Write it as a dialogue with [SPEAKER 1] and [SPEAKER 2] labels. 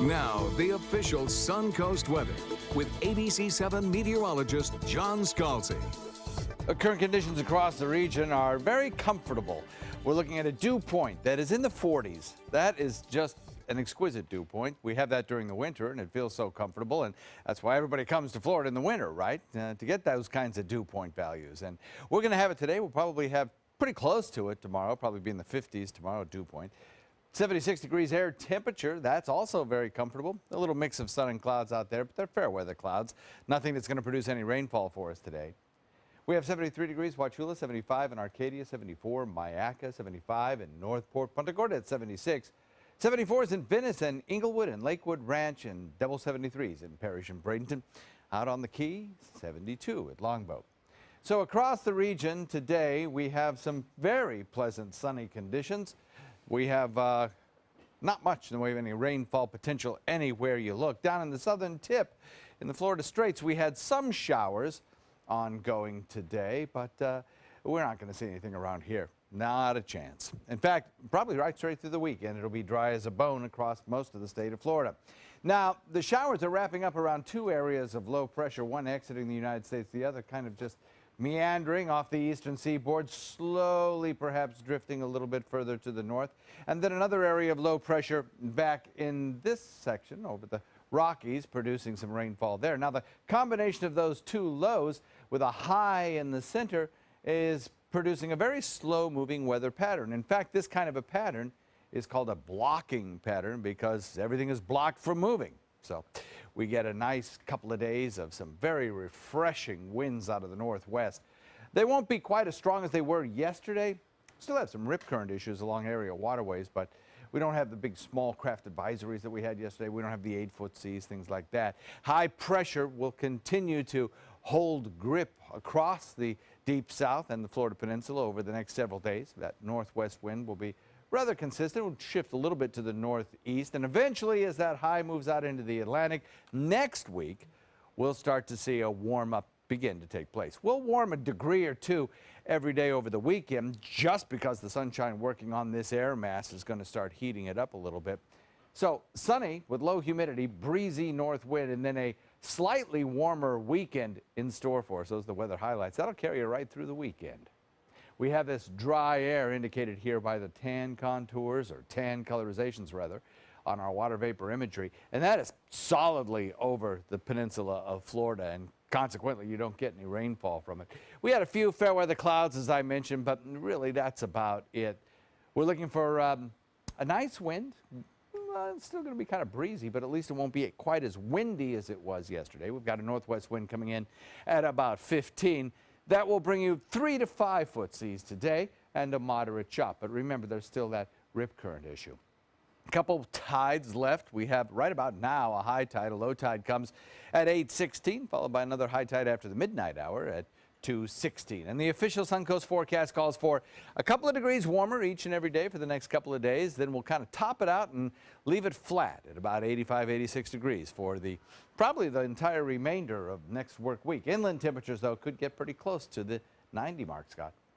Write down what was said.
[SPEAKER 1] Now, the official Suncoast weather with ABC7 meteorologist John Scalzi.
[SPEAKER 2] Current conditions across the region are very comfortable. We're looking at a dew point that is in the 40s. That is just an exquisite dew point. We have that during the winter, and it feels so comfortable, and that's why everybody comes to Florida in the winter, right? To get those kinds of dew point values. And we're going to have it today. We'll probably have pretty close to it tomorrow, probably be in the 50s tomorrow, dew point. 76 degrees air temperature, that's also very comfortable. A little mix of sun and clouds out there, but they're fair weather clouds. Nothing that's going to produce any rainfall for us today. We have 73 degrees, Wauchula, 75 in Arcadia, 74, Mayaca, 75 in Northport, Punta Gorda at 76. 74s in Venice and Inglewood and Lakewood Ranch, and double 73s in Parrish and Bradenton. Out on the Key, 72 at Longboat. So across the region today, we have some very pleasant sunny conditions. We have not much in the way of any rainfall potential anywhere you look. Down in the southern tip in the Florida Straits, we had some showers ongoing today, but we're not going to see anything around here. Not a chance. In fact, probably right straight through the weekend, it'll be dry as a bone across most of the state of Florida. Now, the showers are wrapping up around two areas of low pressure, one exiting the United States, the other kind of just meandering off the eastern seaboard, slowly perhaps drifting a little bit further to the north. And then another area of low pressure back in this section over the Rockies, producing some rainfall there. Now, the combination of those two lows with a high in the center is producing a very slow-moving weather pattern. In fact, this kind of a pattern is called a blocking pattern because everything is blocked from moving. So we get a nice couple of days of some very refreshing winds out of the northwest. They won't be quite as strong as they were yesterday. Still have some rip current issues along area waterways, but we don't have the big small craft advisories that we had yesterday. We don't have the 8-foot seas, things like that. High pressure will continue to hold grip across the deep south and the Florida Peninsula over the next several days. That northwest wind will be rather consistent. It will shift a little bit to the northeast, and eventually as that high moves out into the Atlantic next week, we'll start to see a warm-up begin to take place. We'll warm a degree or two every day over the weekend just because the sunshine working on this air mass is going to start heating it up a little bit. So sunny with low humidity, breezy north wind, and then a slightly warmer weekend in store for us. Those are the weather highlights. That'll carry you right through the weekend. We have this dry air indicated here by the tan contours, or tan colorizations rather, on our water vapor imagery, and that is solidly over the peninsula of Florida, and consequently you don't get any rainfall from it. We had a few fair weather clouds, as I mentioned, but really that's about it. We're looking for a nice wind. It's still going to be kind of breezy, but at least it won't be quite as windy as it was yesterday. We've got a northwest wind coming in at about 15. That will bring you 3 to 5 foot seas today and a moderate chop. But remember, there's still that rip current issue. A couple tides left. We have right about now a high tide. A low tide comes at 8:16, followed by another high tide after the midnight hour at 2:16. And the official Suncoast forecast calls for a couple of degrees warmer each and every day for the next couple of days. Then we'll kind of top it out and leave it flat at about 85, 86 degrees for probably the entire remainder of next work week. Inland temperatures, though, could get pretty close to the 90 mark, Scott.